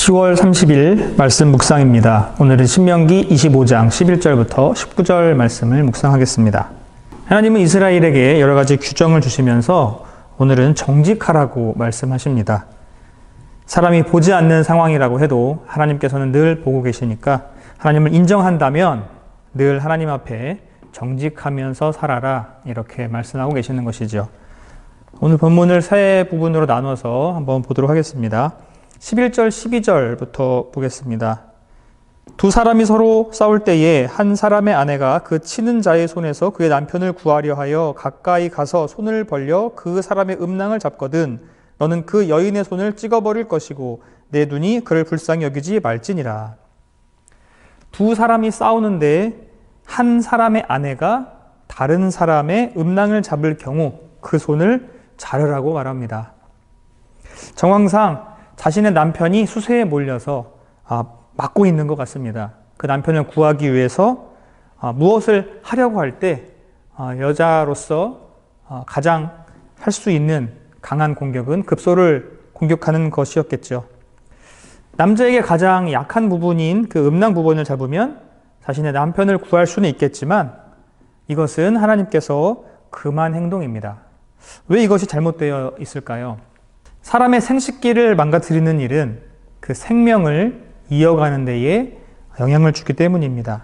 10월 30일 말씀 묵상입니다. 오늘은 신명기 25장 11절부터 19절 말씀을 묵상하겠습니다. 하나님은 이스라엘에게 여러 가지 규정을 주시면서 오늘은 정직하라고 말씀하십니다. 사람이 보지 않는 상황이라고 해도 하나님께서는 늘 보고 계시니까 하나님을 인정한다면 늘 하나님 앞에 정직하면서 살아라, 이렇게 말씀하고 계시는 것이죠. 오늘 본문을 세 부분으로 나눠서 한번 보도록 하겠습니다. 11절, 12절부터 보겠습니다. 두 사람이 서로 싸울 때에 한 사람의 아내가 그 치는 자의 손에서 그의 남편을 구하려 하여 가까이 가서 손을 벌려 그 사람의 음낭을 잡거든 너는 그 여인의 손을 찍어버릴 것이고 내 눈이 그를 불쌍히 여기지 말지니라. 두 사람이 싸우는데 한 사람의 아내가 다른 사람의 음낭을 잡을 경우 그 손을 자르라고 말합니다. 정황상 자신의 남편이 수세에 몰려서 맞고 있는 것 같습니다. 그 남편을 구하기 위해서 무엇을 하려고 할 때 여자로서 가장 할 수 있는 강한 공격은 급소를 공격하는 것이었겠죠. 남자에게 가장 약한 부분인 그 음낭 부분을 잡으면 자신의 남편을 구할 수는 있겠지만 이것은 하나님께서 금한 행동입니다. 왜 이것이 잘못되어 있을까요? 사람의 생식기를 망가뜨리는 일은 그 생명을 이어가는 데에 영향을 주기 때문입니다.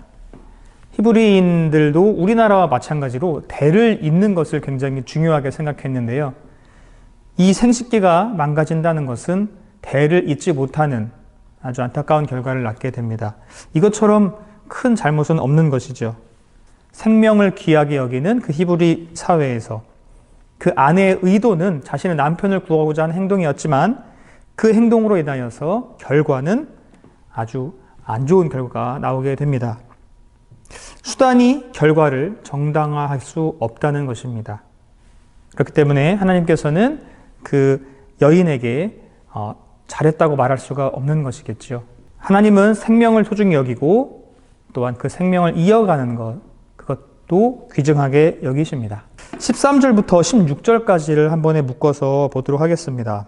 히브리인들도 우리나라와 마찬가지로 대를 잇는 것을 굉장히 중요하게 생각했는데요. 이 생식기가 망가진다는 것은 대를 잇지 못하는 아주 안타까운 결과를 낳게 됩니다. 이것처럼 큰 잘못은 없는 것이죠. 생명을 귀하게 여기는 그 히브리 사회에서 그 아내의 의도는 자신의 남편을 구하고자 하는 행동이었지만 그 행동으로 인하여서 결과는 아주 안 좋은 결과가 나오게 됩니다. 수단이 결과를 정당화할 수 없다는 것입니다. 그렇기 때문에 하나님께서는 그 여인에게 잘했다고 말할 수가 없는 것이겠죠. 하나님은 생명을 소중히 여기고 또한 그 생명을 이어가는 것, 그것도 귀중하게 여기십니다. 13절부터 16절까지를 한 번에 묶어서 보도록 하겠습니다.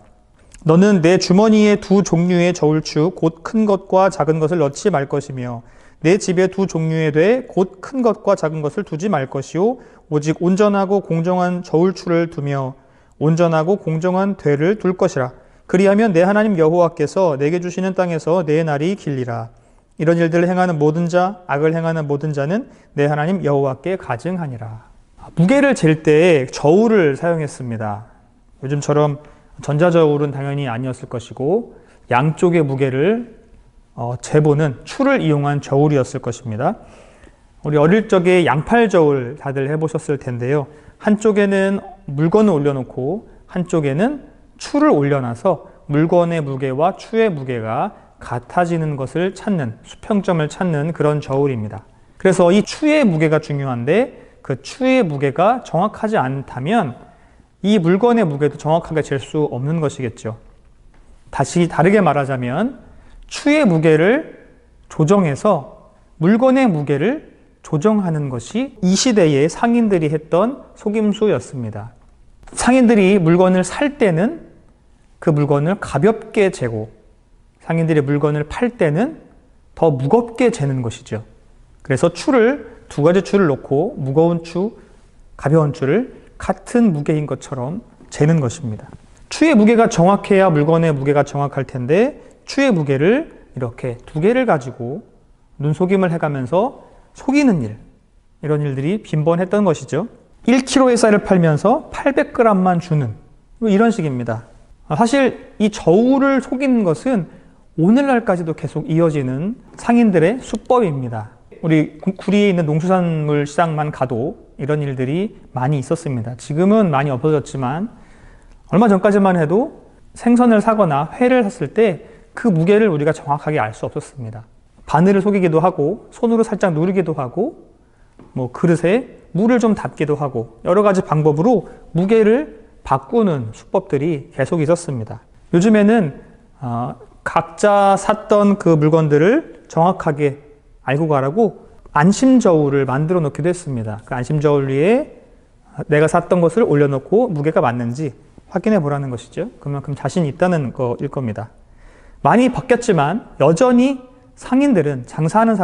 너는 내 주머니에 두 종류의 저울추 곧 큰 것과 작은 것을 넣지 말 것이며 내 집에 두 종류의 되 곧 큰 것과 작은 것을 두지 말 것이요 오직 온전하고 공정한 저울추를 두며 온전하고 공정한 되를 둘 것이라. 그리하면 내 하나님 여호와께서 내게 주시는 땅에서 내 날이 길리라. 이런 일들을 행하는 모든 자, 악을 행하는 모든 자는 내 하나님 여호와께 가증하니라. 무게를 잴 때 저울을 사용했습니다. 요즘처럼 전자저울은 당연히 아니었을 것이고 양쪽의 무게를 재보는 추를 이용한 저울이었을 것입니다. 우리 어릴 적에 양팔 저울 다들 해보셨을 텐데요. 한쪽에는 물건을 올려놓고 한쪽에는 추를 올려놔서 물건의 무게와 추의 무게가 같아지는 것을 찾는, 수평점을 찾는 그런 저울입니다. 그래서 이 추의 무게가 중요한데 그 추의 무게가 정확하지 않다면 이 물건의 무게도 정확하게 잴 수 없는 것이겠죠. 다시 다르게 말하자면 추의 무게를 조정해서 물건의 무게를 조정하는 것이 이 시대의 상인들이 했던 속임수였습니다. 상인들이 물건을 살 때는 그 물건을 가볍게 재고 상인들이 물건을 팔 때는 더 무겁게 재는 것이죠. 그래서 두 가지 추를 놓고 무거운 추, 가벼운 추를 같은 무게인 것처럼 재는 것입니다. 추의 무게가 정확해야 물건의 무게가 정확할 텐데 추의 무게를 이렇게 두 개를 가지고 눈속임을 해가면서 속이는 일, 이런 일들이 빈번했던 것이죠. 1kg의 쌀을 팔면서 800g만 주는 이런 식입니다. 사실 이 저울을 속이는 것은 오늘날까지도 계속 이어지는 상인들의 수법입니다. 우리 구리에 있는 농수산물 시장만 가도 이런 일들이 많이 있었습니다. 지금은 많이 없어졌지만 얼마 전까지만 해도 생선을 사거나 회를 샀을 때 그 무게를 우리가 정확하게 알 수 없었습니다. 바늘을 속이기도 하고 손으로 살짝 누르기도 하고 그릇에 물을 좀 담기도 하고 여러 가지 방법으로 무게를 바꾸는 수법들이 계속 있었습니다. 요즘에는 각자 샀던 그 물건들을 정확하게 알고 가라고 안심저울을 만들어 놓기도 했습니다. 그 안심저울 위에 내가 샀던 것을 올려놓고 무게가 맞는지 확인해 보라는 것이죠. 그만큼 자신이 있다는 거일 겁니다. 많이 바뀌었지만 여전히 상인들은, 장사하는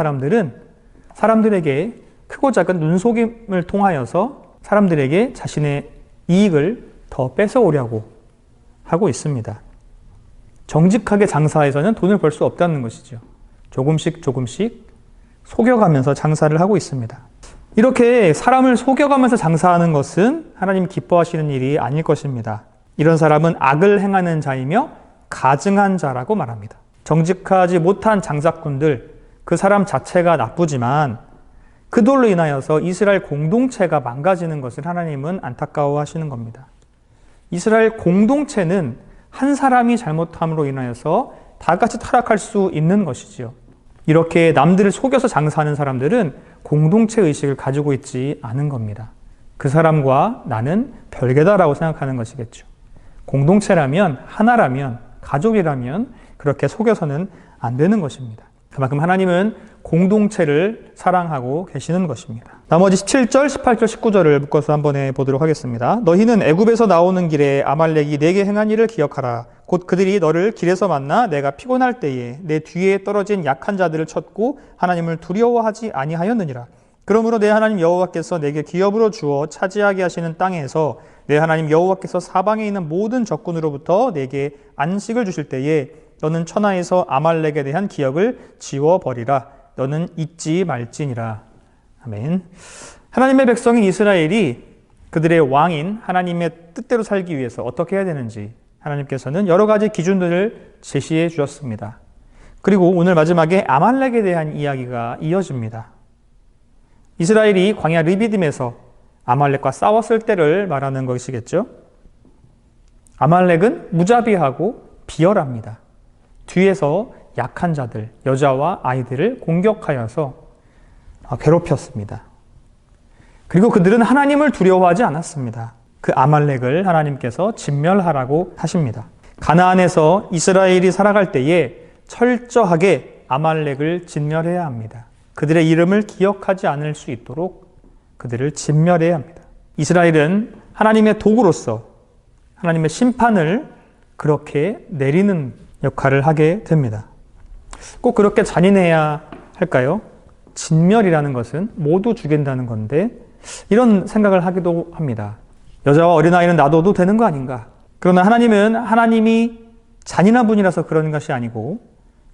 사람들에게 크고 작은 눈속임을 통하여서 사람들에게 자신의 이익을 더 뺏어오려고 하고 있습니다. 정직하게 장사해서는 돈을 벌 수 없다는 것이죠. 조금씩 속여가면서 장사를 하고 있습니다. 이렇게 사람을 속여가면서 장사하는 것은 하나님 기뻐하시는 일이 아닐 것입니다. 이런 사람은 악을 행하는 자이며 가증한 자라고 말합니다. 정직하지 못한 장사꾼들, 그 사람 자체가 나쁘지만 그들로 인하여서 이스라엘 공동체가 망가지는 것을 하나님은 안타까워하시는 겁니다. 이스라엘 공동체는 한 사람이 잘못함으로 인하여서 다 같이 타락할 수 있는 것이지요. 이렇게 남들을 속여서 장사하는 사람들은 공동체 의식을 가지고 있지 않은 겁니다. 그 사람과 나는 별개다라고 생각하는 것이겠죠. 공동체라면, 하나라면, 가족이라면 그렇게 속여서는 안 되는 것입니다. 그만큼 하나님은 공동체를 사랑하고 계시는 것입니다. 나머지 17절, 18절, 19절을 묶어서 한번 해보도록 하겠습니다. 너희는 애굽에서 나오는 길에 아말렉이 내게 행한 일을 기억하라. 곧 그들이 너를 길에서 만나 내가 피곤할 때에 내 뒤에 떨어진 약한 자들을 쳤고 하나님을 두려워하지 아니하였느니라. 그러므로 내 하나님 여호와께서 내게 기업으로 주어 차지하게 하시는 땅에서 내 하나님 여호와께서 사방에 있는 모든 적군으로부터 내게 안식을 주실 때에 너는 천하에서 아말렉에 대한 기억을 지워버리라. 너는 잊지 말지니라. 아멘. 하나님의 백성인 이스라엘이 그들의 왕인 하나님의 뜻대로 살기 위해서 어떻게 해야 되는지 하나님께서는 여러 가지 기준들을 제시해 주셨습니다. 그리고 오늘 마지막에 아말렉에 대한 이야기가 이어집니다. 이스라엘이 광야 르비딤에서 아말렉과 싸웠을 때를 말하는 것이겠죠. 아말렉은 무자비하고 비열합니다. 뒤에서 약한 자들, 여자와 아이들을 공격하여서 괴롭혔습니다. 그리고 그들은 하나님을 두려워하지 않았습니다. 그 아말렉을 하나님께서 진멸하라고 하십니다. 가나안에서 이스라엘이 살아갈 때에 철저하게 아말렉을 진멸해야 합니다. 그들의 이름을 기억하지 않을 수 있도록 그들을 진멸해야 합니다. 이스라엘은 하나님의 도구로서 하나님의 심판을 그렇게 내리는 역할을 하게 됩니다. 꼭 그렇게 잔인해야 할까요? 진멸이라는 것은 모두 죽인다는 건데 이런 생각을 하기도 합니다. 여자와 어린아이는 놔둬도 되는 거 아닌가? 그러나 하나님은 하나님이 잔인한 분이라서 그런 것이 아니고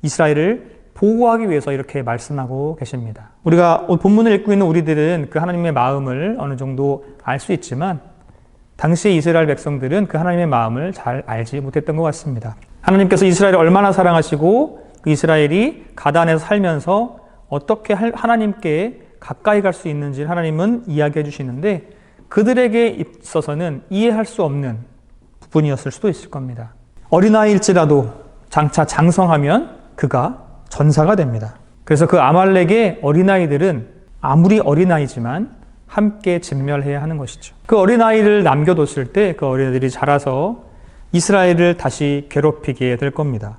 이스라엘을 보호하기 위해서 이렇게 말씀하고 계십니다. 우리가 본문을 읽고 있는 우리들은 그 하나님의 마음을 어느 정도 알 수 있지만 당시 이스라엘 백성들은 그 하나님의 마음을 잘 알지 못했던 것 같습니다. 하나님께서 이스라엘을 얼마나 사랑하시고 그 이스라엘이 가나안에서 살면서 어떻게 하나님께 가까이 갈 수 있는지 하나님은 이야기해 주시는데 그들에게 있어서는 이해할 수 없는 부분이었을 수도 있을 겁니다. 어린아이일지라도 장차 장성하면 그가 전사가 됩니다. 그래서 그 아말렉의 어린아이들은 아무리 어린아이지만 함께 진멸해야 하는 것이죠. 그 어린아이를 남겨뒀을 때 그 어린아이들이 자라서 이스라엘을 다시 괴롭히게 될 겁니다.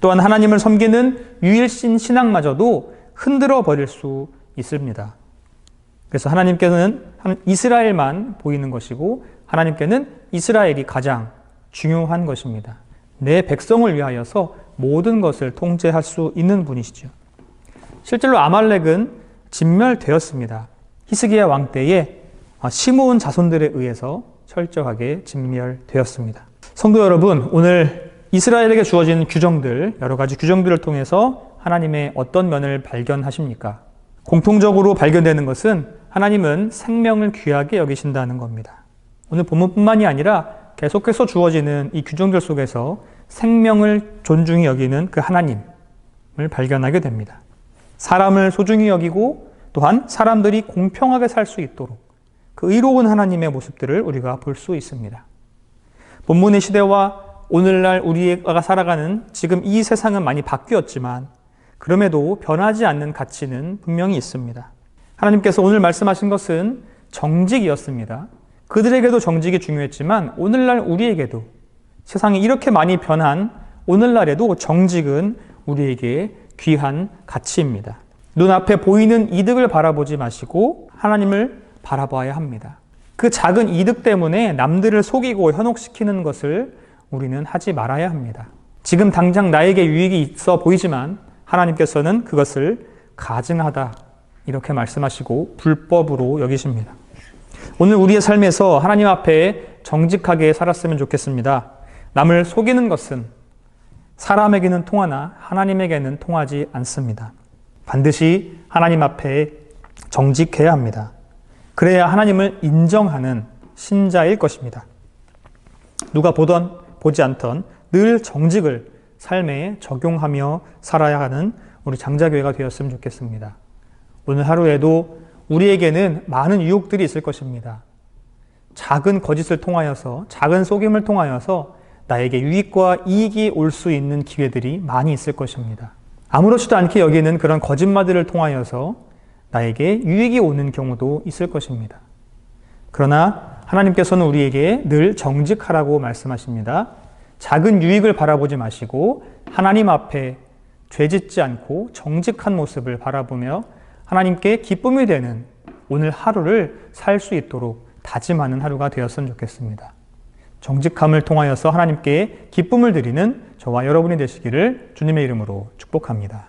또한 하나님을 섬기는 유일신 신앙마저도 흔들어 버릴 수 있습니다. 그래서 하나님께서는 이스라엘만 보이는 것이고 하나님께는 이스라엘이 가장 중요한 것입니다. 내 백성을 위하여서 모든 것을 통제할 수 있는 분이시죠. 실제로 아말렉은 진멸되었습니다. 히스기야 왕 때에 시므온 자손들에 의해서 철저하게 진멸되었습니다. 성도 여러분, 오늘 이스라엘에게 주어진 규정들, 여러 가지 규정들을 통해서 하나님의 어떤 면을 발견하십니까? 공통적으로 발견되는 것은 하나님은 생명을 귀하게 여기신다는 겁니다. 오늘 본문뿐만이 아니라 계속해서 주어지는 이 규정들 속에서 생명을 존중히 여기는 그 하나님을 발견하게 됩니다. 사람을 소중히 여기고 또한 사람들이 공평하게 살 수 있도록 그 의로운 하나님의 모습들을 우리가 볼 수 있습니다. 본문의 시대와 오늘날 우리가 살아가는 지금 이 세상은 많이 바뀌었지만 그럼에도 변하지 않는 가치는 분명히 있습니다. 하나님께서 오늘 말씀하신 것은 정직이었습니다. 그들에게도 정직이 중요했지만 오늘날 우리에게도 세상이 이렇게 많이 변한 오늘날에도 정직은 우리에게 귀한 가치입니다. 눈앞에 보이는 이득을 바라보지 마시고 하나님을 바라봐야 합니다. 그 작은 이득 때문에 남들을 속이고 현혹시키는 것을 우리는 하지 말아야 합니다. 지금 당장 나에게 유익이 있어 보이지만 하나님께서는 그것을 가증하다 이렇게 말씀하시고 불법으로 여기십니다. 오늘 우리의 삶에서 하나님 앞에 정직하게 살았으면 좋겠습니다. 남을 속이는 것은 사람에게는 통하나 하나님에게는 통하지 않습니다. 반드시 하나님 앞에 정직해야 합니다. 그래야 하나님을 인정하는 신자일 것입니다. 누가 보던 보지 않던 늘 정직을 삶에 적용하며 살아야 하는 우리 장자교회가 되었으면 좋겠습니다. 오늘 하루에도 우리에게는 많은 유혹들이 있을 것입니다. 작은 거짓을 통하여서, 작은 속임을 통하여서 나에게 유익과 이익이 올 수 있는 기회들이 많이 있을 것입니다. 아무렇지도 않게 여기는 그런 거짓말들을 통하여서 나에게 유익이 오는 경우도 있을 것입니다. 그러나 하나님께서는 우리에게 늘 정직하라고 말씀하십니다. 작은 유익을 바라보지 마시고 하나님 앞에 죄짓지 않고 정직한 모습을 바라보며 하나님께 기쁨이 되는 오늘 하루를 살 수 있도록 다짐하는 하루가 되었으면 좋겠습니다. 정직함을 통하여서 하나님께 기쁨을 드리는 저와 여러분이 되시기를 주님의 이름으로 축복합니다.